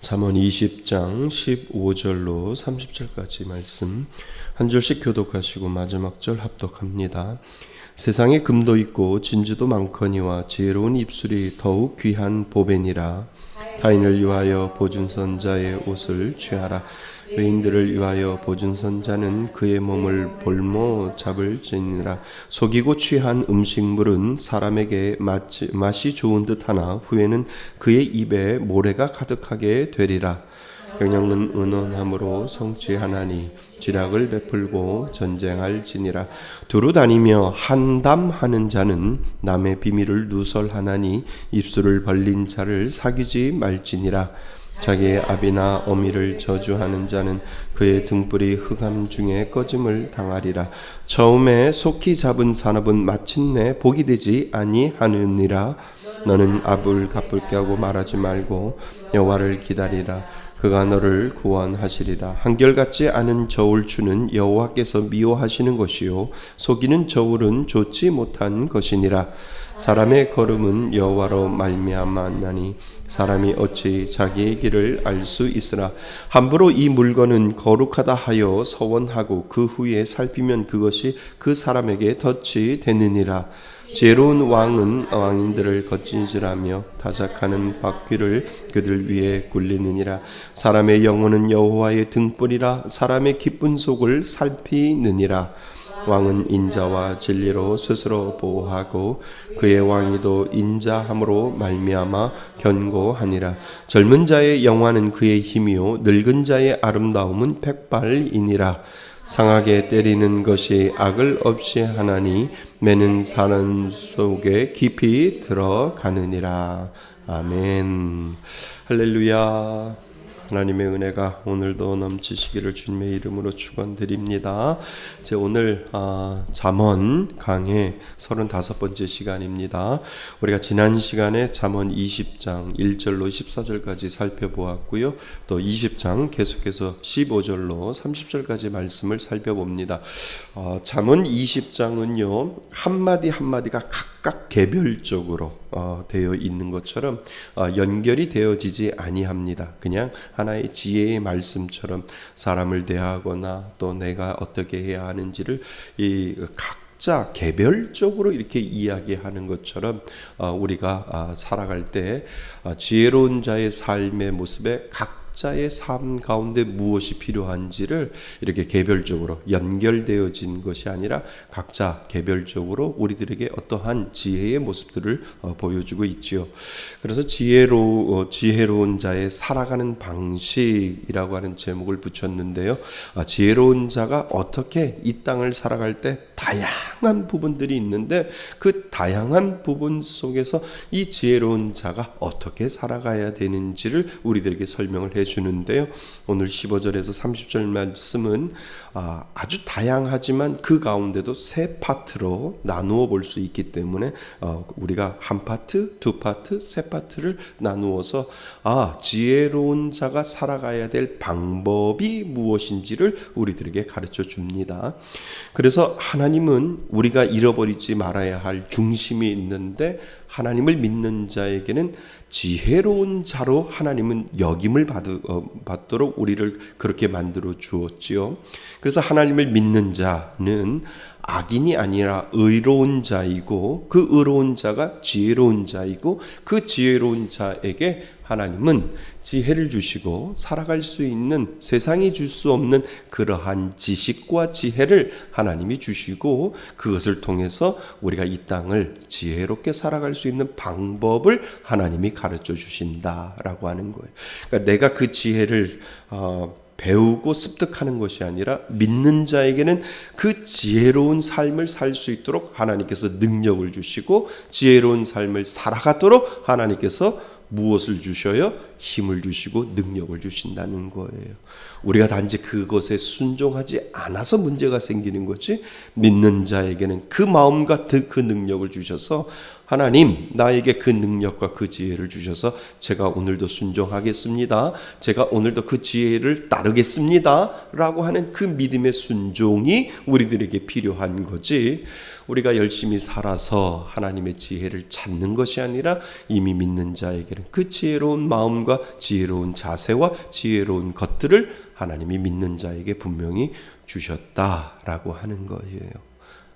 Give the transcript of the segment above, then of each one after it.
잠언 20장 15절로 30절까지 말씀 한 절씩 교독하시고 마지막 절 합독합니다. 세상에 금도 있고 진주도 많거니와 지혜로운 입술이 더욱 귀한 보배니라. 타인을 위하여 보증선자의 옷을 취하라. 외인들을 위하여 보증선자는 그의 몸을 볼모 잡을지니라. 속이고 취한 음식물은 사람에게 맛이 좋은 듯하나 후에는 그의 입에 모래가 가득하게 되리라. 경영은 은원함으로 성취하나니 지략을 베풀고 전쟁할지니라. 두루 다니며 한담하는 자는 남의 비밀을 누설하나니 입술을 벌린 자를 사귀지 말지니라. 자기의 아비나 어미를 저주하는 자는 그의 등불이 흑암 중에 꺼짐을 당하리라. 처음에 속히 잡은 산업은 마침내 복이 되지 아니하느니라. 너는 압을 갚을게 하고 말하지 말고 여호와를 기다리라. 그가 너를 구원하시리라. 한결같지 않은 저울추는 여호와께서 미워하시는 것이요 속이는 저울은 좋지 못한 것이니라. 사람의 걸음은 여호와로 말미암았나니 사람이 어찌 자기의 길을 알 수 있으나 함부로 이 물건은 거룩하다 하여 서원하고 그 후에 살피면 그것이 그 사람에게 덫이 되느니라. 지혜로운 왕은 왕인들을 거짓이라며 타작하는 바퀴를 그들 위에 굴리느니라. 사람의 영혼은 여호와의 등불이라. 사람의 기쁜 속을 살피느니라. 왕은 인자와 진리로 스스로 보호하고 그의 왕위도 인자함으로 말미암아 견고하니라. 젊은 자의 영화는 그의 힘이요 늙은 자의 아름다움은 백발이니라. 상하게 때리는 것이 악을 없이 하나니 매는 사람 속에 깊이 들어가느니라. 아멘. 할렐루야. 하나님의 은혜가 오늘도 넘치시기를 주님의 이름으로 축원드립니다. 이제 오늘 잠언 강의 35번째 시간입니다. 우리가 지난 시간에 잠언 20장 1절로 14절까지 살펴보았고요. 또 20장 계속해서 15절로 30절까지 말씀을 살펴봅니다. 잠언 20장은요. 한마디 한마디가 각각 개별적으로 되어 있는 것처럼 연결이 되어지지 아니합니다. 그냥 하나의 지혜의 말씀처럼 사람을 대하거나 또 내가 어떻게 해야 하는지를 이 각자 개별적으로 이렇게 이야기하는 것처럼 우리가 살아갈 때 지혜로운 자의 삶의 모습에 각자의 삶 가운데 무엇이 필요한지를 이렇게 개별적으로 연결되어진 것이 아니라 각자 개별적으로 우리들에게 어떠한 지혜의 모습들을 보여주고 있지요. 그래서 지혜로운 자의 살아가는 방식이라고 하는 제목을 붙였는데요. 지혜로운 자가 어떻게 이 땅을 살아갈 때 다양한 부분들이 있는데 그 다양한 부분 속에서 이 지혜로운 자가 어떻게 살아가야 되는지를 우리들에게 설명을 해주는데요. 오늘 15절에서 30절 말씀은 아주 다양하지만 그 가운데도 세 파트로 나누어 볼 수 있기 때문에 우리가 한 파트, 두 파트, 세 파트를 나누어서 지혜로운 자가 살아가야 될 방법이 무엇인지를 우리들에게 가르쳐 줍니다. 그래서 하나님은 우리가 잃어버리지 말아야 할 중심이 있는데 하나님을 믿는 자에게는 지혜로운 자로 하나님은 역임을 받도록 우리를 그렇게 만들어 주었지요. 그래서 하나님을 믿는 자는 악인이 아니라 의로운 자이고 그 의로운 자가 지혜로운 자이고 그 지혜로운 자에게 하나님은 지혜를 주시고 살아갈 수 있는 세상이 줄 수 없는 그러한 지식과 지혜를 하나님이 주시고 그것을 통해서 우리가 이 땅을 지혜롭게 살아갈 수 있는 방법을 하나님이 가르쳐 주신다라고 하는 거예요. 그러니까 내가 그 지혜를 배우고 습득하는 것이 아니라 믿는 자에게는 그 지혜로운 삶을 살 수 있도록 하나님께서 능력을 주시고 지혜로운 삶을 살아가도록 하나님께서 무엇을 주셔요? 힘을 주시고 능력을 주신다는 거예요. 우리가 단지 그것에 순종하지 않아서 문제가 생기는 거지 믿는 자에게는 그 마음과 그 능력을 주셔서 하나님, 나에게 그 능력과 그 지혜를 주셔서 제가 오늘도 순종하겠습니다. 제가 오늘도 그 지혜를 따르겠습니다. 라고 하는 그 믿음의 순종이 우리들에게 필요한 거지. 우리가 열심히 살아서 하나님의 지혜를 찾는 것이 아니라 이미 믿는 자에게는 그 지혜로운 마음과 지혜로운 자세와 지혜로운 것들을 하나님이 믿는 자에게 분명히 주셨다라고 하는 거예요.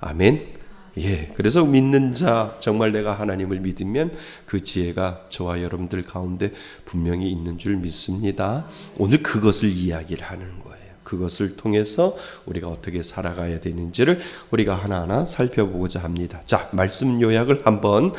아멘. 예, 그래서 믿는 자, 정말 내가 하나님을 믿으면 그 지혜가 저와 여러분들 가운데 분명히 있는 줄 믿습니다. 오늘 그것을 이야기를 하는 거예요. 그것을 통해서 우리가 어떻게 살아가야 되는지를 우리가 하나하나 살펴보고자 합니다. 자, 말씀 요약을 한번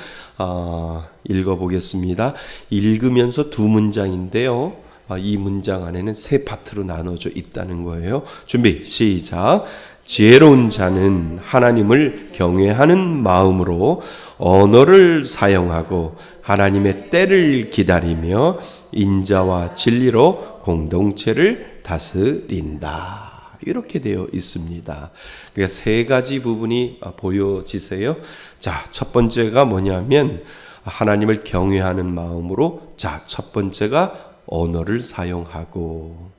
읽어보겠습니다. 읽으면서 두 문장인데요. 이 문장 안에는 세 파트로 나눠져 있다는 거예요. 준비, 시작. 지혜로운 자는 하나님을 경외하는 마음으로 언어를 사용하고 하나님의 때를 기다리며 인자와 진리로 공동체를 다스린다. 이렇게 되어 있습니다. 그러니까 세 가지 부분이 보여지세요. 자, 첫 번째가 뭐냐면 하나님을 경외하는 마음으로, 자, 첫 번째가 언어를 사용하고,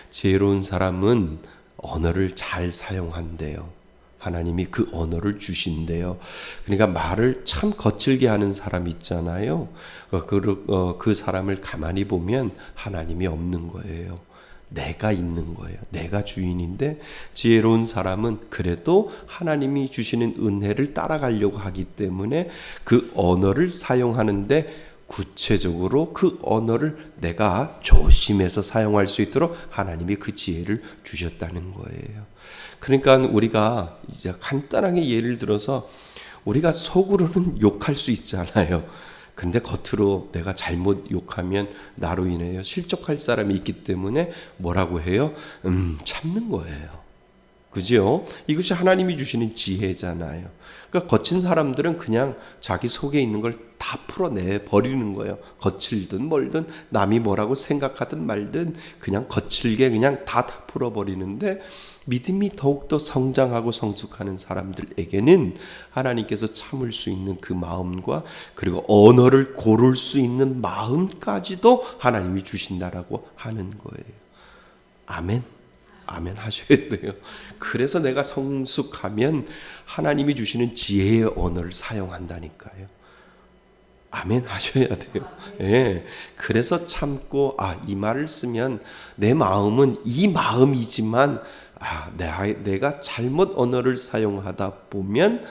지혜로운 사람은 언어를 잘 사용한대요. 하나님이 그 언어를 주신대요. 그러니까 말을 참 거칠게 하는 사람 있잖아요. 그 사람을 가만히 보면 하나님이 없는 거예요. 내가 있는 거예요. 내가 주인인데, 지혜로운 사람은 그래도 하나님이 주시는 은혜를 따라가려고 하기 때문에 그 언어를 사용하는데 구체적으로 그 언어를 내가 조심해서 사용할 수 있도록 하나님이 그 지혜를 주셨다는 거예요. 그러니까 우리가 이제 간단하게 예를 들어서 우리가 속으로는 욕할 수 있잖아요. 근데 겉으로 내가 잘못 욕하면 나로 인해서 실족할 사람이 있기 때문에 뭐라고 해요? 참는 거예요. 그죠? 이것이 하나님이 주시는 지혜잖아요. 그러니까 거친 사람들은 그냥 자기 속에 있는 걸 다 풀어내 버리는 거예요. 거칠든 멀든 남이 뭐라고 생각하든 말든 그냥 거칠게 그냥 다 풀어버리는데, 믿음이 더욱더 성장하고 성숙하는 사람들에게는 하나님께서 참을 수 있는 그 마음과 그리고 언어를 고를 수 있는 마음까지도 하나님이 주신다라고 하는 거예요. 아멘. 아멘 하셔야 돼요. 그래서 내가 성숙하면 하나님이 주시는 지혜의 언어를 사용한다니까요. 아멘 하셔야 돼요. 예. 그래서 참고, 이 말을 쓰면 내 마음은 이 마음이지만, 내가 잘못 언어를 사용하다 보면,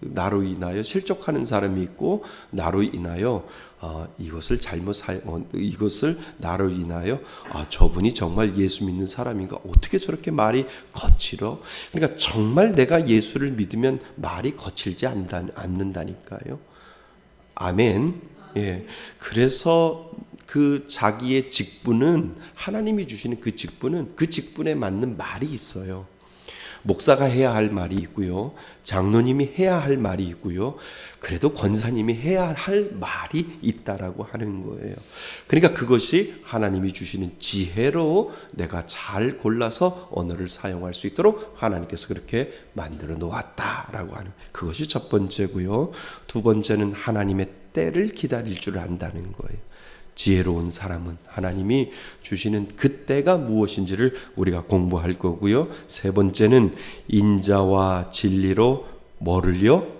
나로 인하여 실족하는 사람이 있고, 나로 인하여 이것을 이것을 나로 인하여 저분이 정말 예수 믿는 사람인가? 어떻게 저렇게 말이 거칠어? 그러니까 정말 내가 예수를 믿으면 말이 거칠지 않는다니까요. 아멘. 예. 그래서 그 자기의 직분은, 하나님이 주시는 그 직분은 그 직분에 맞는 말이 있어요. 목사가 해야 할 말이 있고요. 장로님이 해야 할 말이 있고요. 그래도 권사님이 해야 할 말이 있다라고 하는 거예요. 그러니까 그것이 하나님이 주시는 지혜로 내가 잘 골라서 언어를 사용할 수 있도록 하나님께서 그렇게 만들어 놓았다라고 하는, 그것이 첫 번째고요. 두 번째는 하나님의 때를 기다릴 줄 안다는 거예요. 지혜로운 사람은 하나님이 주시는 그 때가 무엇인지를 우리가 공부할 거고요. 세 번째는 인자와 진리로 뭐를요?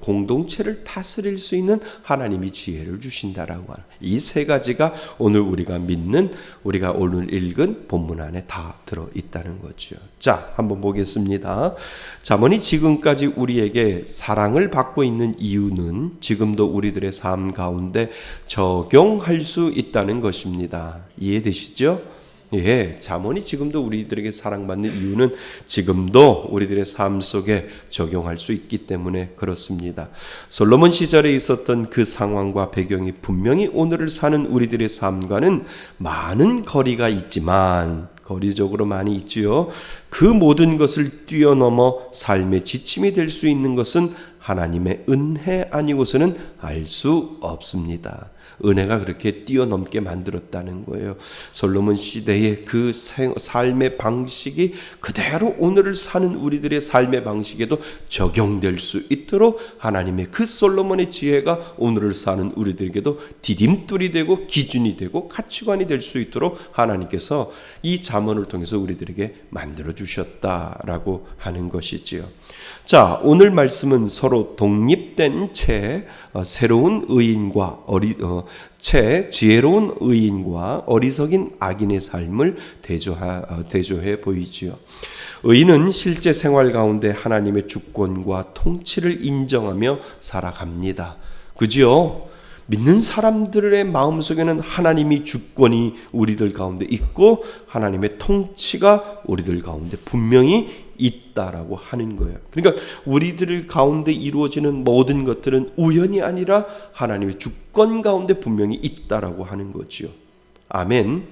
공동체를 다스릴 수 있는 하나님이 지혜를 주신다라고 하는, 이 세 가지가 오늘 우리가 믿는, 우리가 오늘 읽은 본문 안에 다 들어 있다는 거죠. 자, 한번 보겠습니다. 잠언이 지금까지 우리에게 사랑을 받고 있는 이유는 지금도 우리들의 삶 가운데 적용할 수 있다는 것입니다. 이해되시죠? 예, 잠언이 지금도 우리들에게 사랑받는 이유는 지금도 우리들의 삶 속에 적용할 수 있기 때문에 그렇습니다. 솔로몬 시절에 있었던 그 상황과 배경이 분명히 오늘을 사는 우리들의 삶과는 많은 거리가 있지만, 거리적으로 많이 있지요. 그 모든 것을 뛰어넘어 삶의 지침이 될 수 있는 것은 하나님의 은혜 아니고서는 알 수 없습니다. 은혜가 그렇게 뛰어넘게 만들었다는 거예요. 솔로몬 시대의 그 삶의 방식이 그대로 오늘을 사는 우리들의 삶의 방식에도 적용될 수 있도록 하나님의 그 솔로몬의 지혜가 오늘을 사는 우리들에게도 디딤돌이 되고 기준이 되고 가치관이 될 수 있도록 하나님께서 이 잠언을 통해서 우리들에게 만들어 주셨다라고 하는 것이지요. 자, 오늘 말씀은 서로 독립된 채 새로운 의인과 지혜로운 의인과 어리석인 악인의 삶을 대조해 보이지요. 의인은 실제 생활 가운데 하나님의 주권과 통치를 인정하며 살아갑니다. 그지요? 믿는 사람들의 마음속에는 하나님이 주권이 우리들 가운데 있고 하나님의 통치가 우리들 가운데 분명히 있다라고 하는 거예요. 그러니까 우리들 가운데 이루어지는 모든 것들은 우연이 아니라 하나님의 주권 가운데 분명히 있다라고 하는 거지요. 아멘.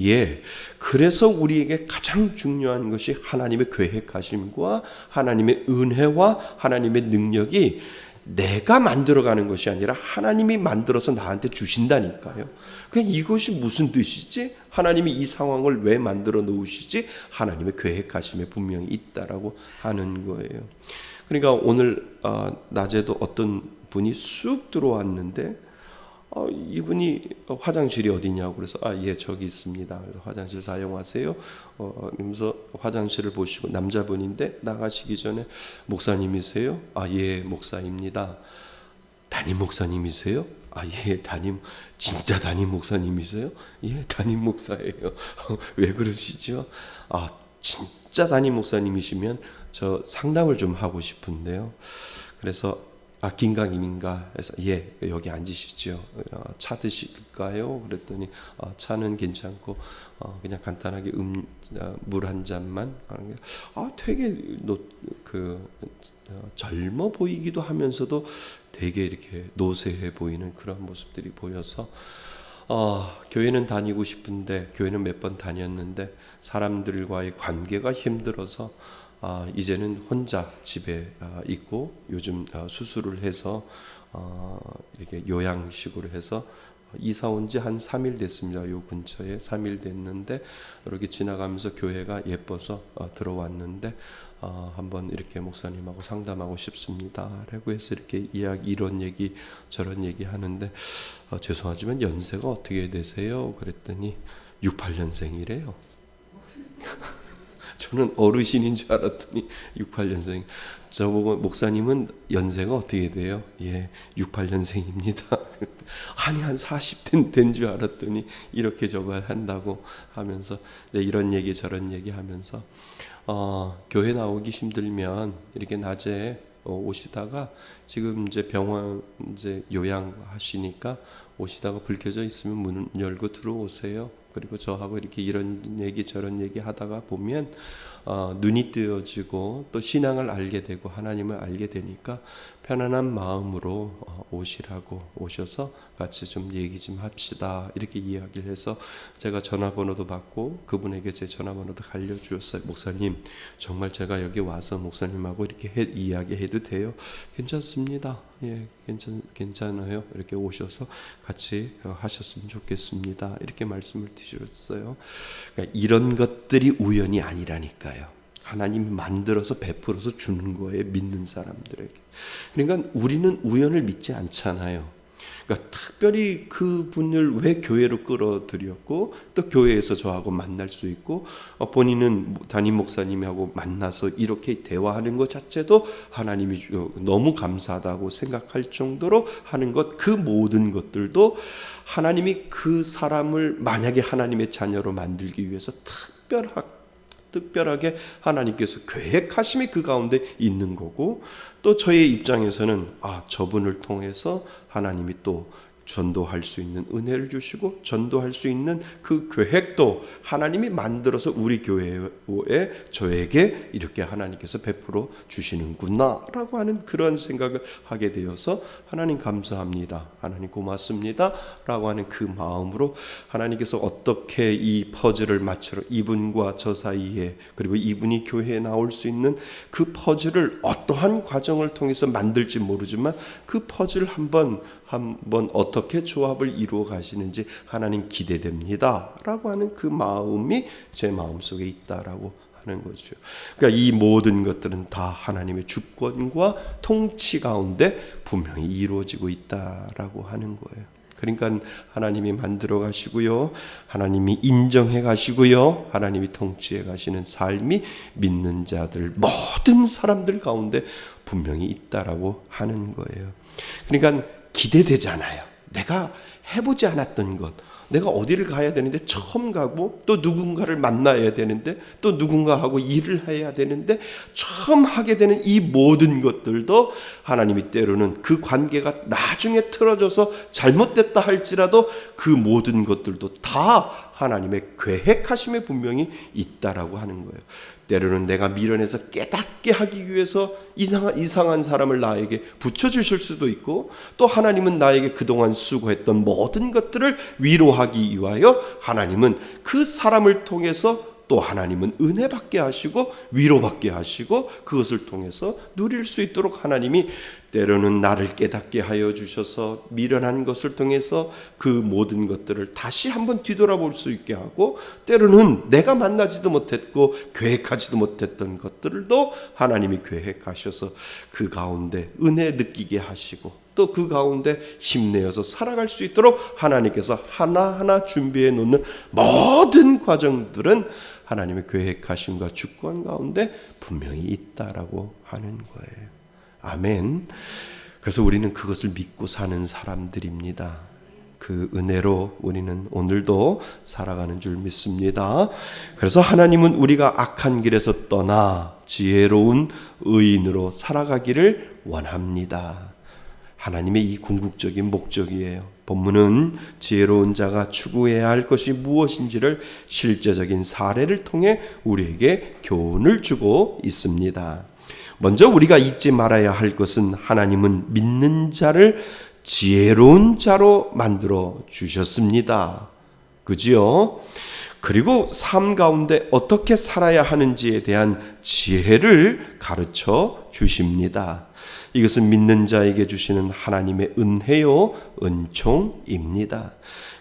예. 그래서 우리에게 가장 중요한 것이 하나님의 계획하심과 하나님의 은혜와 하나님의 능력이 내가 만들어가는 것이 아니라 하나님이 만들어서 나한테 주신다니까요. 그냥 이것이 무슨 뜻이지? 하나님이 이 상황을 왜 만들어 놓으시지? 하나님의 계획하심에 분명히 있다라고 하는 거예요. 그러니까 오늘 낮에도 어떤 분이 쑥 들어왔는데 이분이 화장실이 어디냐고 그래서 예 저기 있습니다. 그래서 화장실 사용하세요. 그러면서 화장실을 보시고 남자분인데 나가시기 전에 목사님이세요? 예 목사입니다. 담임 목사님이세요? 예 진짜 담임 목사님이세요? 예 담임 목사예요. 왜 그러시죠? 진짜 담임 목사님이시면 저 상담을 좀 하고 싶은데요. 그래서 긴가민가 해서 예 여기 앉으시죠. 차 드실까요? 그랬더니 차는 괜찮고 그냥 간단하게 물 한 잔만 하는 게 되게 젊어 보이기도 하면서도 되게 이렇게 노쇠해 보이는 그런 모습들이 보여서 교회는 다니고 싶은데 교회는 몇 번 다녔는데 사람들과의 관계가 힘들어서 이제는 혼자 집에 있고 요즘 수술을 해서 이렇게 요양식으로 해서 이사 온 지 한 3일 됐습니다. 요 근처에 3일 됐는데 이렇게 지나가면서 교회가 예뻐서 들어왔는데 한번 이렇게 목사님하고 상담하고 싶습니다. 라고 해서 이렇게 이런 얘기 저런 얘기 하는데 죄송하지만 연세가 어떻게 되세요? 그랬더니 68년생이래요. 저는 어르신인 줄 알았더니 68년생. 저보고 목사님은 연세가 어떻게 돼요? 예, 68년생입니다. 아니 한 40대 된 줄 알았더니 이렇게 저거 한다고 하면서 이런 얘기 저런 얘기 하면서 교회 나오기 힘들면 이렇게 낮에 오시다가 지금 이제 병원 이제 요양하시니까 오시다가 불 켜져 있으면 문 열고 들어오세요. 그리고 저하고 이렇게 이런 얘기 저런 얘기 하다가 보면 눈이 뜨여지고 또 신앙을 알게 되고 하나님을 알게 되니까 편안한 마음으로 오셔서 같이 좀 얘기 좀 합시다 이렇게 이야기를 해서 제가 전화번호도 받고 그분에게 제 전화번호도 알려주었어요. 목사님 정말 제가 여기 와서 목사님하고 이렇게 이야기해도 돼요? 괜찮습니다. 예, 괜찮아요. 이렇게 오셔서 같이 하셨으면 좋겠습니다. 이렇게 말씀을 드렸어요. 그러니까 이런 것들이 우연이 아니라니까요. 하나님 만들어서 베풀어서 주는 거예요. 믿는 사람들에게. 그러니까 우리는 우연을 믿지 않잖아요. 그러니까 특별히 그분을 왜 교회로 끌어들였고 또 교회에서 저하고 만날 수 있고 본인은 담임 목사님하고 만나서 이렇게 대화하는 것 자체도 하나님이 너무 감사하다고 생각할 정도로 하는 것, 그 모든 것들도 하나님이 그 사람을 만약에 하나님의 자녀로 만들기 위해서 특별하게 하나님께서 계획하심이 그 가운데 있는 거고 또 저의 입장에서는 저분을 통해서 하나님이 또 전도할 수 있는 은혜를 주시고 전도할 수 있는 그 계획도 하나님이 만들어서 우리 교회에 저에게 이렇게 하나님께서 베풀어 주시는구나 라고 하는 그런 생각을 하게 되어서 하나님 감사합니다, 하나님 고맙습니다 라고 하는 그 마음으로 하나님께서 어떻게 이 퍼즐을 맞춰 이분과 저 사이에, 그리고 이분이 교회에 나올 수 있는 그 퍼즐을 어떠한 과정을 통해서 만들지 모르지만 그 퍼즐 한번 어떻게 조합을 이루어 가시는지 하나님 기대됩니다 라고 하는 그 마음이 제 마음속에 있다라고 하는 거죠. 그러니까 이 모든 것들은 다 하나님의 주권과 통치 가운데 분명히 이루어지고 있다라고 하는 거예요. 그러니까 하나님이 만들어 가시고요, 하나님이 인정해 가시고요, 하나님이 통치해 가시는 삶이 믿는 자들, 모든 사람들 가운데 분명히 있다라고 하는 거예요. 그러니까 기대되잖아요. 내가 해보지 않았던 것, 내가 어디를 가야 되는데 처음 가고, 또 누군가를 만나야 되는데, 또 누군가하고 일을 해야 되는데 처음 하게 되는 이 모든 것들도 하나님이 때로는 그 관계가 나중에 틀어져서 잘못됐다 할지라도 그 모든 것들도 다 하나님의 계획하심에 분명히 있다라고 하는 거예요. 때로는 내가 미련해서 깨닫게 하기 위해서 이상한 사람을 나에게 붙여주실 수도 있고, 또 하나님은 나에게 그동안 수고했던 모든 것들을 위로하기 위하여 하나님은 그 사람을 통해서 또 하나님은 은혜 받게 하시고 위로받게 하시고 그것을 통해서 누릴 수 있도록 하나님이 때로는 나를 깨닫게 하여 주셔서 미련한 것을 통해서 그 모든 것들을 다시 한번 뒤돌아볼 수 있게 하고, 때로는 내가 만나지도 못했고 계획하지도 못했던 것들도 하나님이 계획하셔서 그 가운데 은혜 느끼게 하시고, 또 그 가운데 힘내어서 살아갈 수 있도록 하나님께서 하나하나 준비해 놓는 모든 과정들은 하나님의 계획하심과 주권 가운데 분명히 있다라고 하는 거예요. 아멘. 그래서 우리는 그것을 믿고 사는 사람들입니다. 그 은혜로 우리는 오늘도 살아가는 줄 믿습니다. 그래서 하나님은 우리가 악한 길에서 떠나 지혜로운 의인으로 살아가기를 원합니다. 하나님의 이 궁극적인 목적이에요. 본문은 지혜로운 자가 추구해야 할 것이 무엇인지를 실제적인 사례를 통해 우리에게 교훈을 주고 있습니다. 먼저 우리가 잊지 말아야 할 것은 하나님은 믿는 자를 지혜로운 자로 만들어 주셨습니다. 그지요? 그리고 삶 가운데 어떻게 살아야 하는지에 대한 지혜를 가르쳐 주십니다. 이것은 믿는 자에게 주시는 하나님의 은혜요, 은총입니다.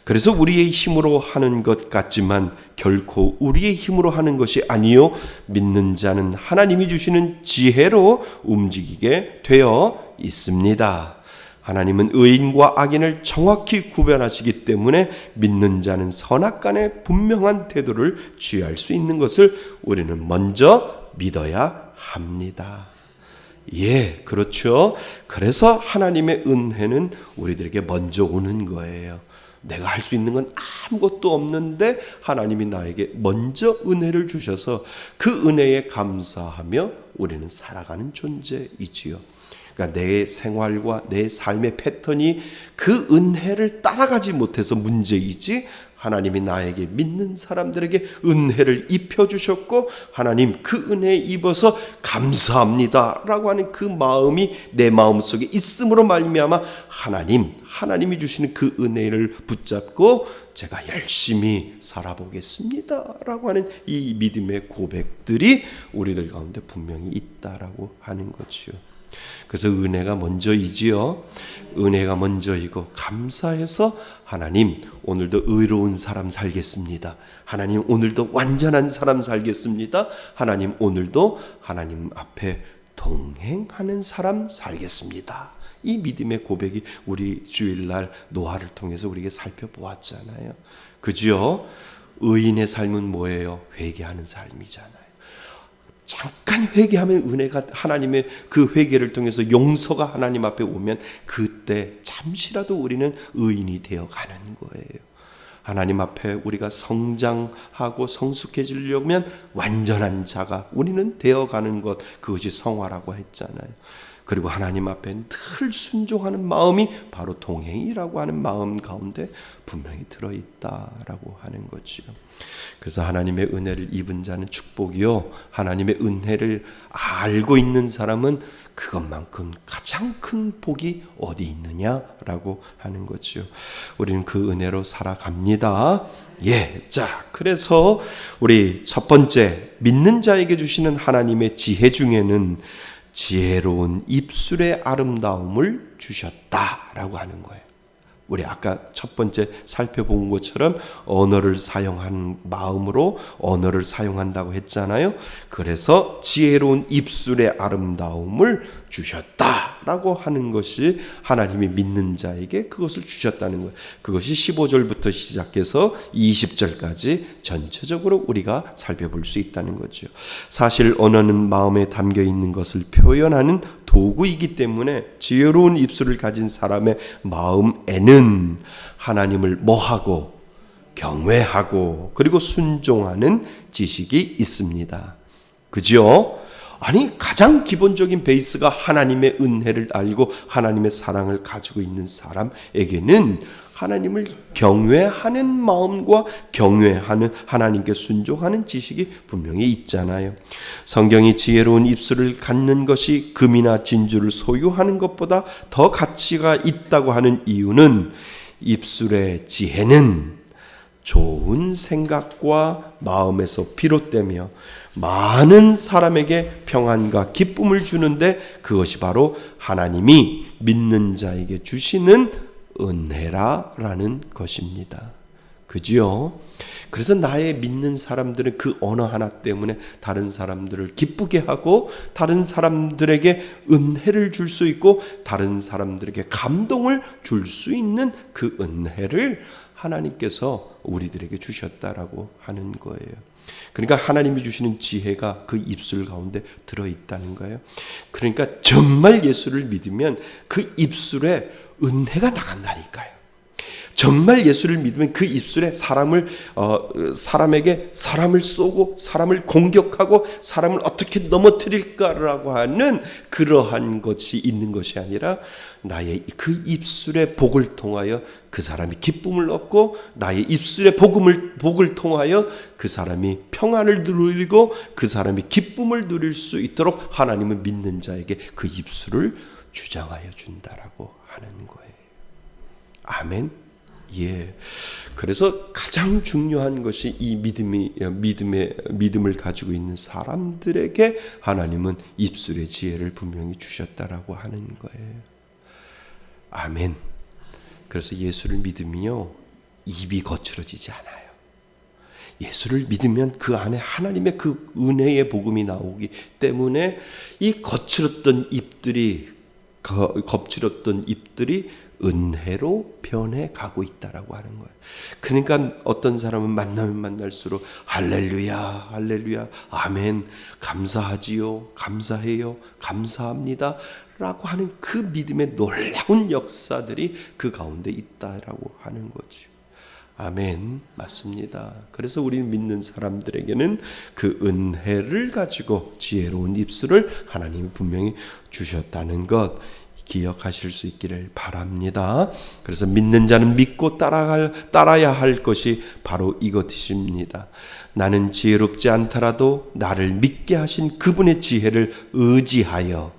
그래서 우리의 힘으로 하는 것 같지만 결코 우리의 힘으로 하는 것이 아니요, 믿는 자는 하나님이 주시는 지혜로 움직이게 되어 있습니다. 하나님은 의인과 악인을 정확히 구별하시기 때문에 믿는 자는 선악간에 분명한 태도를 취할 수 있는 것을 우리는 먼저 믿어야 합니다. 예, 그렇죠. 그래서 하나님의 은혜는 우리들에게 먼저 오는 거예요. 내가 할 수 있는 건 아무것도 없는데 하나님이 나에게 먼저 은혜를 주셔서 그 은혜에 감사하며 우리는 살아가는 존재이지요. 그러니까 내 생활과 내 삶의 패턴이 그 은혜를 따라가지 못해서 문제이지, 하나님이 나에게 믿는 사람들에게 은혜를 입혀주셨고 하나님 그 은혜에 입어서 감사합니다 라고 하는 그 마음이 내 마음속에 있음으로 말미암아 하나님이 주시는 그 은혜를 붙잡고 제가 열심히 살아보겠습니다 라고 하는 이 믿음의 고백들이 우리들 가운데 분명히 있다라고 하는 거지요. 그래서 은혜가 먼저이지요. 은혜가 먼저이고 감사해서 하나님 오늘도 의로운 사람 살겠습니다. 하나님 오늘도 완전한 사람 살겠습니다. 하나님 오늘도 하나님 앞에 동행하는 사람 살겠습니다. 이 믿음의 고백이 우리 주일날 노화를 통해서 우리에게 살펴보았잖아요. 그죠? 의인의 삶은 뭐예요? 회개하는 삶이잖아요. 잠깐 회개하면 은혜가 하나님의 그 회개를 통해서 용서가 하나님 앞에 오면 그때 잠시라도 우리는 의인이 되어가는 거예요. 하나님 앞에 우리가 성장하고 성숙해지려면 완전한 자가 우리는 되어가는 것, 그것이 성화라고 했잖아요. 그리고 하나님 앞에 늘 순종하는 마음이 바로 동행이라고 하는 마음 가운데 분명히 들어있다라고 하는 거지요. 그래서 하나님의 은혜를 입은 자는 축복이요, 하나님의 은혜를 알고 있는 사람은 그것만큼 가장 큰 복이 어디 있느냐라고 하는 거지요. 우리는 그 은혜로 살아갑니다. 자, 그래서 우리 첫 번째, 믿는 자에게 주시는 하나님의 지혜 중에는 지혜로운 입술의 아름다움을 주셨다라고 하는 거예요. 우리 아까 첫 번째 살펴본 것처럼 언어를 사용한 마음으로 언어를 사용한다고 했잖아요. 그래서 지혜로운 입술의 아름다움을 주셨다라고 하는 것이 하나님이 믿는 자에게 그것을 주셨다는 거예요. 그것이 15절부터 시작해서 20절까지 전체적으로 우리가 살펴볼 수 있다는 거죠. 사실 언어는 마음에 담겨 있는 것을 표현하는 도구이기 때문에 지혜로운 입술을 가진 사람의 마음에는 하나님을 뭐하고 경외하고 그리고 순종하는 지식이 있습니다. 그죠? 아니, 가장 기본적인 베이스가 하나님의 은혜를 알고 하나님의 사랑을 가지고 있는 사람에게는 하나님을 경외하는 마음과 경외하는 하나님께 순종하는 지식이 분명히 있잖아요. 성경이 지혜로운 입술을 갖는 것이 금이나 진주를 소유하는 것보다 더 가치가 있다고 하는 이유는 입술의 지혜는 좋은 생각과 마음에서 비롯되며 많은 사람에게 평안과 기쁨을 주는데 그것이 바로 하나님이 믿는 자에게 주시는 은혜라는 것입니다. 그지요? 그래서 나의 믿는 사람들은 그 언어 하나 때문에 다른 사람들을 기쁘게 하고 다른 사람들에게 은혜를 줄 수 있고 다른 사람들에게 감동을 줄 수 있는 그 은혜를 하나님께서 우리들에게 주셨다라고 하는 거예요. 그러니까 하나님이 주시는 지혜가 그 입술 가운데 들어있다는 거예요. 그러니까 정말 예수를 믿으면 그 입술에 은혜가 나간다니까요. 정말 예수를 믿으면 그 입술에 사람에게 사람을 쏘고 사람을 공격하고 사람을 어떻게 넘어뜨릴까라고 하는 그러한 것이 있는 것이 아니라 나의 그 입술의 복을 통하여 그 사람이 기쁨을 얻고 나의 입술의 복을 통하여 그 사람이 평안을 누리고 그 사람이 기쁨을 누릴 수 있도록 하나님은 믿는 자에게 그 입술을 주장하여 준다라고 하는 거예요. 아멘. 그래서 가장 중요한 것이 이 믿음을 가지고 있는 사람들에게 하나님은 입술의 지혜를 분명히 주셨다라고 하는 거예요. 아멘. 그래서 예수를 믿으면요, 입이 거칠어지지 않아요. 예수를 믿으면 그 안에 하나님의 그 은혜의 복음이 나오기 때문에 이 거칠었던 입들이 은혜로 변해가고 있다라고 하는 거예요. 그러니까 어떤 사람은 만나면 만날수록 할렐루야, 할렐루야, 아멘, 감사하지요, 감사해요, 감사합니다 라고 하는 그 믿음의 놀라운 역사들이 그 가운데 있다라고 하는 거죠. 아멘, 맞습니다. 그래서 우리는 믿는 사람들에게는 그 은혜를 가지고 지혜로운 입술을 하나님이 분명히 주셨다는 것 기억하실 수 있기를 바랍니다. 그래서 믿는 자는 믿고 따라야 할 것이 바로 이것입니다. 나는 지혜롭지 않더라도 나를 믿게 하신 그분의 지혜를 의지하여,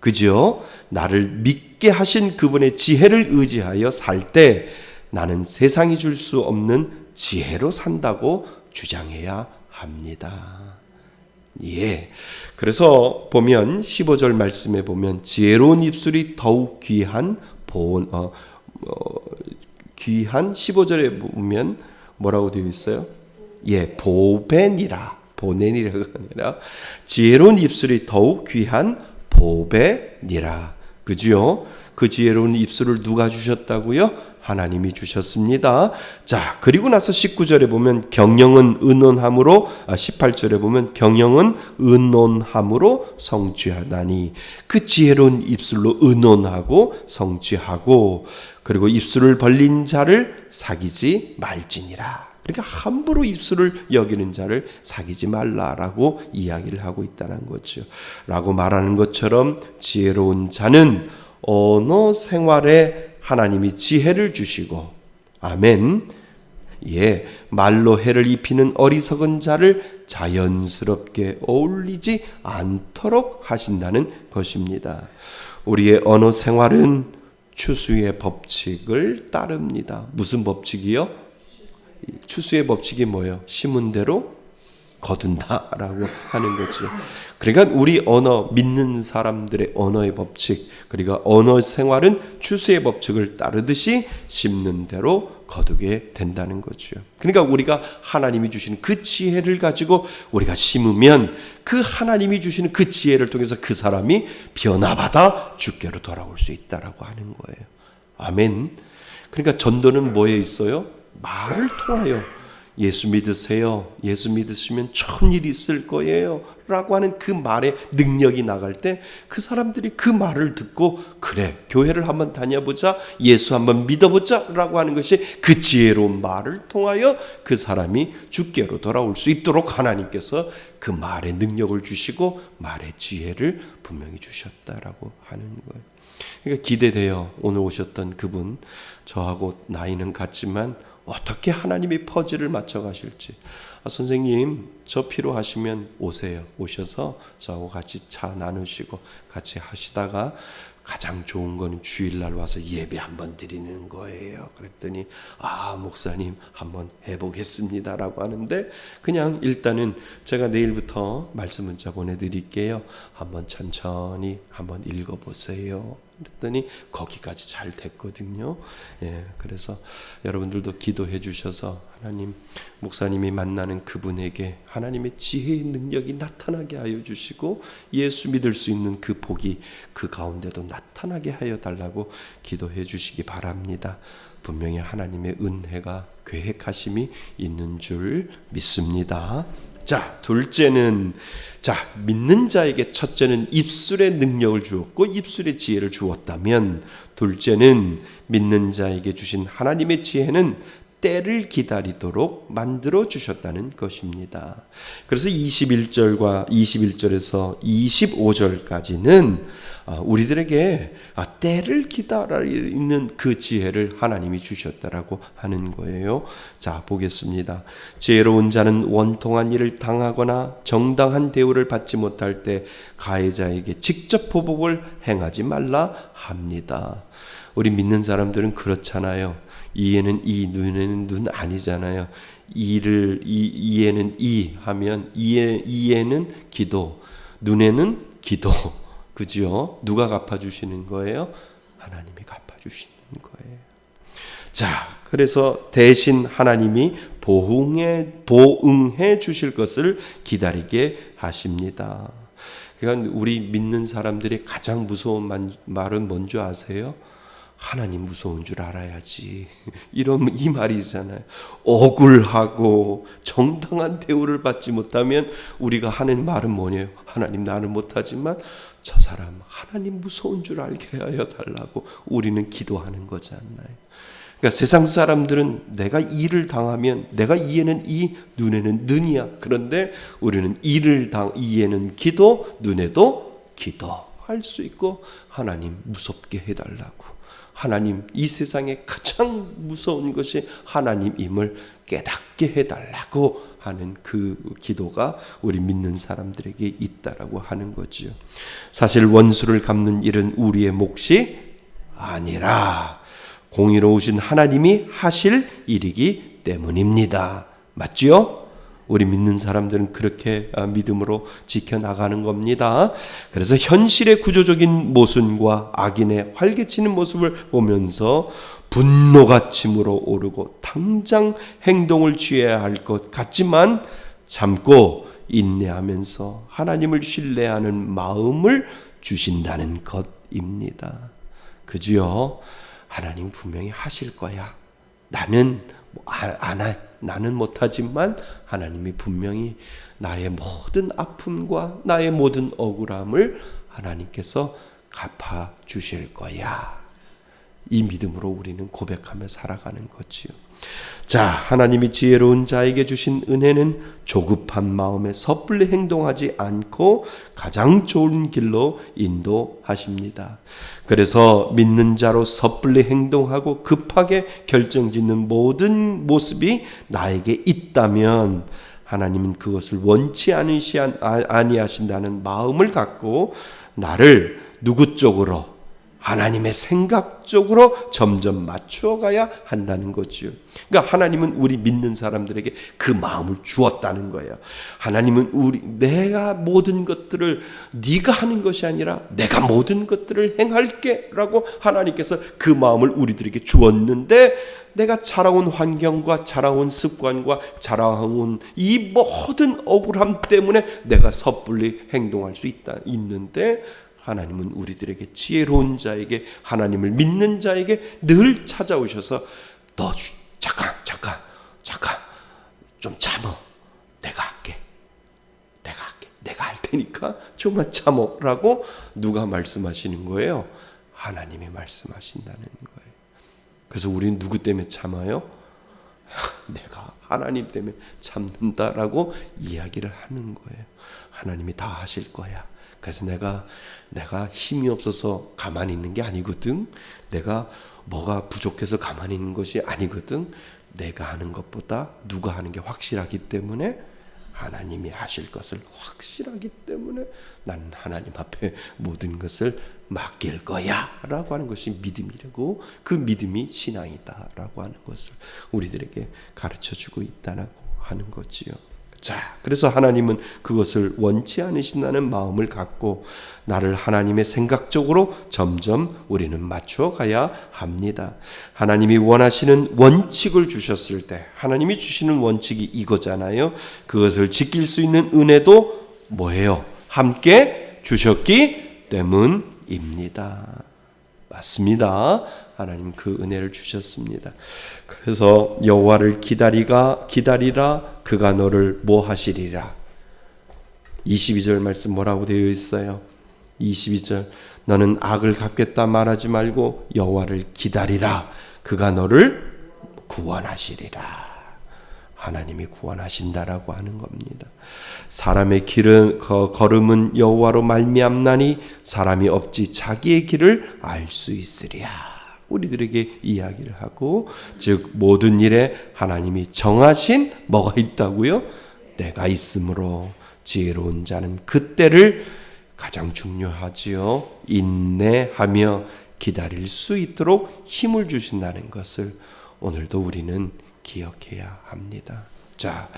그죠? 나를 믿게 하신 그분의 지혜를 의지하여 살 때 나는 세상이 줄 수 없는 지혜로 산다고 주장해야 합니다. 그래서 보면 15절 말씀에 보면 지혜로운 입술이 더욱 귀한 15절에 보면 뭐라고 되어 있어요? 보배니라. 보내니라가 아니라 지혜로운 입술이 더욱 귀한 보배니라. 그죠? 그 지혜로운 입술을 누가 주셨다고요? 하나님이 주셨습니다. 자, 그리고 나서 19절에 보면 경영은 의논함으로 18절에 보면 경영은 의논함으로 성취하다니, 그 지혜로운 입술로 의논하고 성취하고 그리고 입술을 벌린 자를 사귀지 말지니라. 그러니까 함부로 입술을 여기는 자를 사귀지 말라라고 이야기를 하고 있다는 거죠. 라고 말하는 것처럼 지혜로운 자는 언어 생활에 하나님이 지혜를 주시고, 아멘. 예, 말로 해를 입히는 어리석은 자를 자연스럽게 어울리지 않도록 하신다는 것입니다. 우리의 언어 생활은 추수의 법칙을 따릅니다. 무슨 법칙이요? 추수의 법칙이 뭐예요? 심은 대로 거둔다라고 하는 거죠. 그러니까 우리 언어, 믿는 사람들의 언어의 법칙, 그러니까 언어 생활은 추수의 법칙을 따르듯이 심는 대로 거두게 된다는 거죠. 그러니까 우리가 하나님이 주시는 그 지혜를 가지고 우리가 심으면 그 하나님이 주시는 그 지혜를 통해서 그 사람이 변화받아 주께로 돌아올 수 있다라고 하는 거예요. 아멘. 그러니까 전도는 뭐에 있어요? 말을 통하여 예수 믿으세요. 예수 믿으시면 좋은 일이 있을 거예요. 라고 하는 그 말의 능력이 나갈 때 그 사람들이 그 말을 듣고 그래, 교회를 한번 다녀보자. 예수 한번 믿어보자. 라고 하는 것이 그 지혜로운 말을 통하여 그 사람이 주께로 돌아올 수 있도록 하나님께서 그 말의 능력을 주시고 말의 지혜를 분명히 주셨다라고 하는 거예요. 그러니까 기대돼요. 오늘 오셨던 그분, 저하고 나이는 같지만 어떻게 하나님이 퍼즐을 맞춰 가실지. 선생님, 저 필요하시면 오세요. 오셔서 저하고 같이 차 나누시고 같이 하시다가 가장 좋은 건 주일날 와서 예배 한번 드리는 거예요. 그랬더니 목사님 한번 해보겠습니다 라고 하는데, 그냥 일단은 제가 내일부터 말씀 문자 보내드릴게요. 한번 천천히 한번 읽어보세요. 그랬더니 거기까지 잘 됐거든요. 예, 그래서 여러분들도 기도해 주셔서 하나님, 목사님이 만나는 그분에게 하나님의 지혜의 능력이 나타나게 하여 주시고 예수 믿을 수 있는 그 복이 그 가운데도 나타나게 하여 달라고 기도해 주시기 바랍니다. 분명히 하나님의 은혜가 계획하심이 있는 줄 믿습니다. 자, 둘째는, 믿는 자에게 첫째는 입술의 능력을 주었고 입술의 지혜를 주었다면, 둘째는 믿는 자에게 주신 하나님의 지혜는 때를 기다리도록 만들어 주셨다는 것입니다. 그래서 21절에서 25절까지는 우리들에게 때를 기다리는 그 지혜를 하나님이 주셨다라고 하는 거예요. 자, 보겠습니다. 지혜로운 자는 원통한 일을 당하거나 정당한 대우를 받지 못할 때 가해자에게 직접 보복을 행하지 말라 합니다. 우리 믿는 사람들은 그렇잖아요. 이에는 이, 눈에는 눈 아니잖아요. 이에는 이 하면 이에는 기도, 눈에는 기도. 그죠? 누가 갚아주시는 거예요? 하나님이 갚아주시는 거예요. 자, 그래서 대신 하나님이 보응해 주실 것을 기다리게 하십니다. 그러니까 우리 믿는 사람들의 가장 무서운 말은 뭔지 아세요? 하나님 무서운 줄 알아야지. 이런 이 말이잖아요. 억울하고 정당한 대우를 받지 못하면 우리가 하는 말은 뭐냐요? 하나님, 나는 못하지만 저 사람 하나님 무서운 줄 알게 하여 달라고 우리는 기도하는 거지 않나요? 그러니까 세상 사람들은 내가 이를 당하면 내가 이에는 이, 눈에는 눈이야. 그런데 우리는 이에는 기도, 눈에도 기도할 수 있고 하나님 무섭게 해달라고. 하나님, 이 세상에 가장 무서운 것이 하나님임을 깨닫게 해달라고 하는 그 기도가 우리 믿는 사람들에게 있다라고 하는 거지요. 사실 원수를 갚는 일은 우리의 몫이 아니라 공의로우신 하나님이 하실 일이기 때문입니다. 맞지요? 우리 믿는 사람들은 그렇게 믿음으로 지켜나가는 겁니다. 그래서 현실의 구조적인 모순과 악인의 활개치는 모습을 보면서 분노가 침으로 오르고 당장 행동을 취해야 할 것 같지만 참고 인내하면서 하나님을 신뢰하는 마음을 주신다는 것입니다. 그지요? 하나님 분명히 하실 거야. 나는 나는 못하지만 하나님이 분명히 나의 모든 아픔과 나의 모든 억울함을 하나님께서 갚아주실 거야. 이 믿음으로 우리는 고백하며 살아가는 거지요. 자, 하나님이 지혜로운 자에게 주신 은혜는 조급한 마음에 섣불리 행동하지 않고 가장 좋은 길로 인도하십니다. 그래서 믿는 자로 섣불리 행동하고 급하게 결정짓는 모든 모습이 나에게 있다면 하나님은 그것을 원치 아니하신다는 마음을 갖고 나를 누구 쪽으로? 하나님의 생각 쪽으로 점점 맞추어가야 한다는 거죠. 그러니까 하나님은 우리 믿는 사람들에게 그 마음을 주었다는 거예요. 하나님은 내가 모든 것들을 네가 하는 것이 아니라 내가 모든 것들을 행할게 라고 하나님께서 그 마음을 우리들에게 주었는데, 내가 자라온 환경과 자라온 습관과 자라온 이 모든 억울함 때문에 내가 섣불리 행동할 수 있는데, 하나님은 우리들에게 지혜로운 자에게, 하나님을 믿는 자에게 늘 찾아오셔서 너 잠깐 좀 참어. 내가 할게. 내가 할 테니까 조금만 참어라고 누가 말씀하시는 거예요? 하나님이 말씀하신다는 거예요. 그래서 우리는 누구 때문에 참아요? 내가 하나님 때문에 참는다라고 이야기를 하는 거예요. 하나님이 다 하실 거야. 그래서 내가 힘이 없어서 가만히 있는 게 아니거든. 내가 뭐가 부족해서 가만히 있는 것이 아니거든. 내가 하는 것보다 누가 하는 게 확실하기 때문에, 하나님이 하실 것을 확실하기 때문에 나는 하나님 앞에 모든 것을 맡길 거야 라고 하는 것이 믿음이라고, 그 믿음이 신앙이다 라고 하는 것을 우리들에게 가르쳐주고 있다고 하는 거지요. 자, 그래서 하나님은 그것을 원치 않으신다는 마음을 갖고 나를 하나님의 생각 쪽으로 점점 우리는 맞추어 가야 합니다. 하나님이 원하시는 원칙을 주셨을 때, 하나님이 주시는 원칙이 이거잖아요. 그것을 지킬 수 있는 은혜도 뭐예요? 함께 주셨기 때문입니다. 맞습니다. 하나님 그 은혜를 주셨습니다. 그래서 여호와를 기다리라, 그가 너를 뭐 하시리라. 22절 말씀 뭐라고 되어 있어요? 22절, 너는 악을 갚겠다 말하지 말고 여호와를 기다리라, 그가 너를 구원하시리라. 하나님이 구원하신다라고 하는 겁니다. 사람의 걸음은 여호와로 말미암나니 사람이 없지 자기의 길을 알 수 있으랴. 우리들에게 이야기를 하고, 즉 모든 일에 하나님이 정하신 뭐가 있다고요? 때가 있으므로 지혜로운 자는 그때를, 가장 중요하지요, 인내하며 기다릴 수 있도록 힘을 주신다는 것을 오늘도 우리는 기억해야 합니다. 자,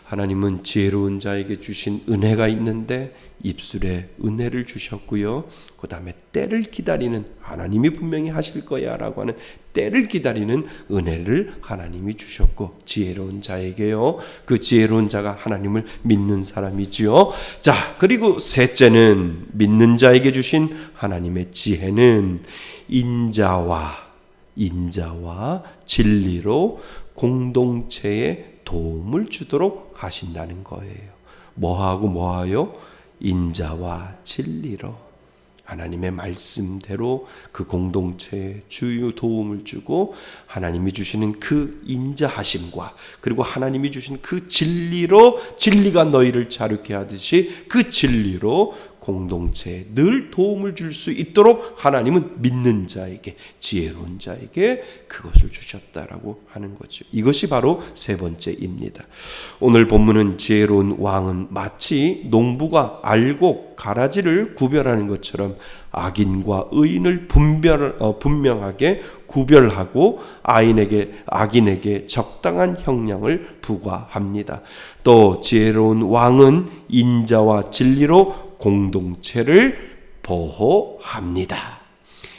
하나님은 지혜로운 자에게 주신 은혜가 있는데 입술에 은혜를 주셨고요. 그 다음에 때를 기다리는, 하나님이 분명히 하실 거야 라고 하는 때를 기다리는 은혜를 하나님이 주셨고, 지혜로운 자에게요, 그 지혜로운 자가 하나님을 믿는 사람이지요. 자, 그리고 셋째는 믿는 자에게 주신 하나님의 지혜는 인자와 진리로 공동체에 도움을 주도록 하신다는 거예요. 뭐하요? 인자와 진리로 하나님의 말씀대로 그 공동체에 주요 도움을 주고, 하나님이 주시는 그 인자하심과 그리고 하나님이 주신 그 진리로, 진리가 너희를 자유케 하듯이 그 진리로 공동체에 늘 도움을 줄 수 있도록 하나님은 믿는 자에게, 지혜로운 자에게 그것을 주셨다라고 하는 거죠. 이것이 바로 세 번째입니다. 오늘 본문은 지혜로운 왕은 마치 농부가 알곡, 가라지를 구별하는 것처럼 악인과 의인을 분명하게 구별하고 악인에게 적당한 형량을 부과합니다. 또 지혜로운 왕은 인자와 진리로 공동체를 보호합니다.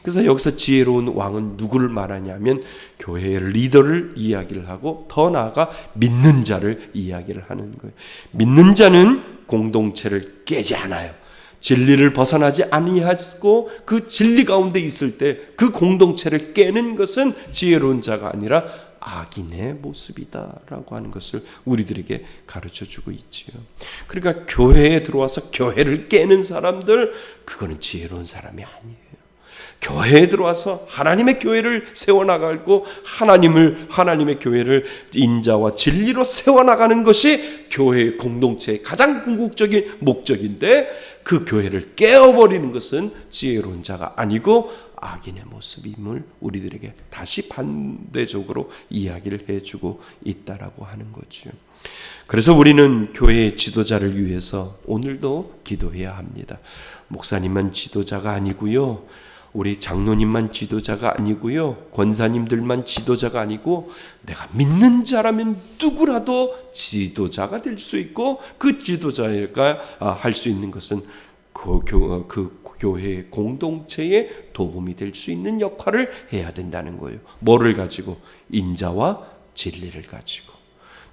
그래서 여기서 지혜로운 왕은 누구를 말하냐면 교회의 리더를 이야기를 하고, 더 나아가 믿는 자를 이야기를 하는 거예요. 믿는 자는 공동체를 깨지 않아요. 진리를 벗어나지 아니하고 그 진리 가운데 있을 때 그 공동체를 깨는 것은 지혜로운 자가 아니라 악인의 모습이다라고 하는 것을 우리들에게 가르쳐주고 있지요. 그러니까 교회에 들어와서 교회를 깨는 사람들, 그거는 지혜로운 사람이 아니에요. 교회에 들어와서 하나님의 교회를 세워나가고 하나님의 교회를 인자와 진리로 세워나가는 것이 교회의 공동체의 가장 궁극적인 목적인데, 그 교회를 깨어버리는 것은 지혜로운 자가 아니고 악인의 모습임을 우리들에게 다시 반대적으로 이야기를 해주고 있다라고 하는 거죠. 그래서 우리는 교회의 지도자를 위해서 오늘도 기도해야 합니다. 목사님만 지도자가 아니고요, 우리 장로님만 지도자가 아니고요, 권사님들만 지도자가 아니고 내가 믿는 자라면 누구라도 지도자가 될 수 있고, 그 지도자가 할 수 있는 것은 그 교회의 공동체에 도움이 될 수 있는 역할을 해야 된다는 거예요. 뭐를 가지고? 인자와 진리를 가지고.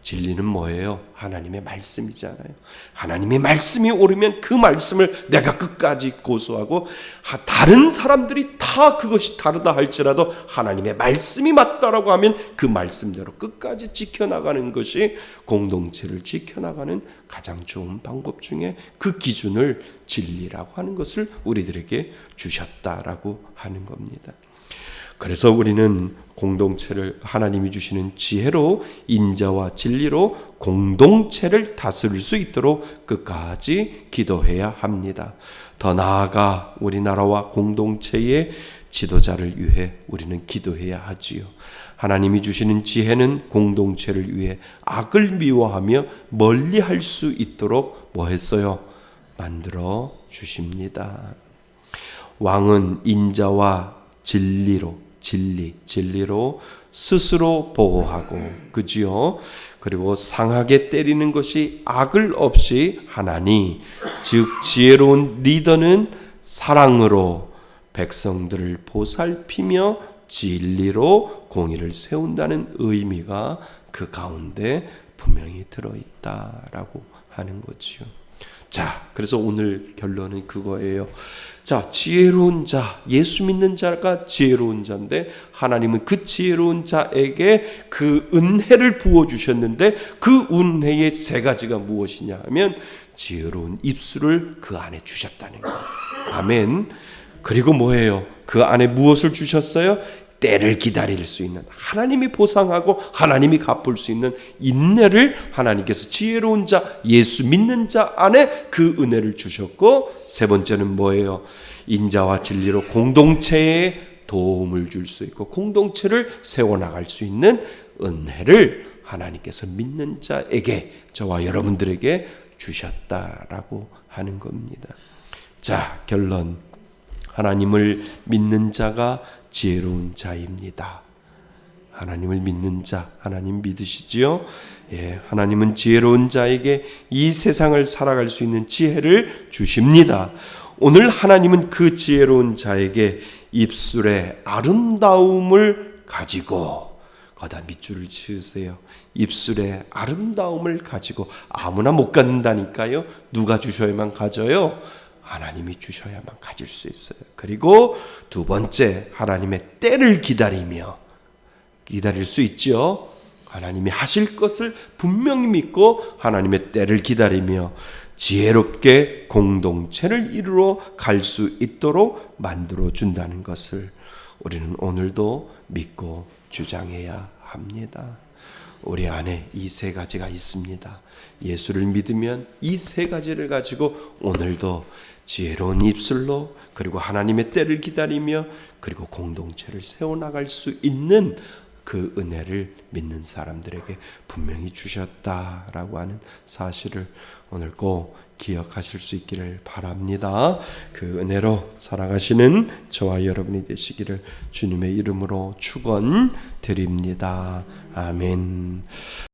진리는 뭐예요? 하나님의 말씀이잖아요. 하나님의 말씀이 옳으면 그 말씀을 내가 끝까지 고수하고, 다른 사람들이 다 그것이 다르다 할지라도 하나님의 말씀이 맞다라고 하면 그 말씀대로 끝까지 지켜나가는 것이 공동체를 지켜나가는 가장 좋은 방법 중에 그 기준을 진리라고 하는 것을 우리들에게 주셨다라고 하는 겁니다. 그래서 우리는 공동체를 하나님이 주시는 지혜로, 인자와 진리로 공동체를 다스릴 수 있도록 끝까지 기도해야 합니다. 더 나아가 우리나라와 공동체의 지도자를 위해 우리는 기도해야 하지요. 하나님이 주시는 지혜는 공동체를 위해 악을 미워하며 멀리할 수 있도록 뭐 했어요? 만들어 주십니다. 왕은 인자와 진리로 스스로 보호하고, 그지요? 그리고 상하게 때리는 것이 악을 없이 하나니, 즉 지혜로운 리더는 사랑으로 백성들을 보살피며 진리로 공의를 세운다는 의미가 그 가운데 분명히 들어있다라고 하는 거지요. 자, 그래서 오늘 결론은 그거예요. 자, 지혜로운 자, 예수 믿는 자가 지혜로운 자인데, 하나님은 그 지혜로운 자에게 그 은혜를 부어주셨는데, 그 은혜의 세 가지가 무엇이냐 하면 지혜로운 입술을 그 안에 주셨다는 거예요. 아멘. 그리고 뭐예요? 그 안에 무엇을 주셨어요? 때를 기다릴 수 있는, 하나님이 보상하고 하나님이 갚을 수 있는 인내를 하나님께서 지혜로운 자, 예수 믿는 자 안에 그 은혜를 주셨고, 세 번째는 뭐예요? 인자와 진리로 공동체에 도움을 줄 수 있고 공동체를 세워나갈 수 있는 은혜를 하나님께서 믿는 자에게, 저와 여러분들에게 주셨다라고 하는 겁니다. 자, 결론. 하나님을 믿는 자가 지혜로운 자입니다. 하나님을 믿는 자, 하나님 믿으시지요? 예, 하나님은 지혜로운 자에게 이 세상을 살아갈 수 있는 지혜를 주십니다. 오늘 하나님은 그 지혜로운 자에게 입술의 아름다움을 가지고, 거기다 밑줄을 치으세요. 입술의 아름다움을 가지고. 아무나 못 갖는다니까요. 누가 주셔야만 가져요? 하나님이 주셔야만 가질 수 있어요. 그리고 두 번째, 하나님의 때를 기다릴 수 있죠. 하나님이 하실 것을 분명히 믿고 하나님의 때를 기다리며 지혜롭게 공동체를 이루어 갈 수 있도록 만들어 준다는 것을 우리는 오늘도 믿고 주장해야 합니다. 우리 안에 이 세 가지가 있습니다. 예수를 믿으면 이 세 가지를 가지고 오늘도 지혜로운 입술로, 그리고 하나님의 때를 기다리며, 그리고 공동체를 세워나갈 수 있는 그 은혜를 믿는 사람들에게 분명히 주셨다라고 하는 사실을 오늘 꼭 기억하실 수 있기를 바랍니다. 그 은혜로 살아가시는 저와 여러분이 되시기를 주님의 이름으로 축원드립니다. 아멘.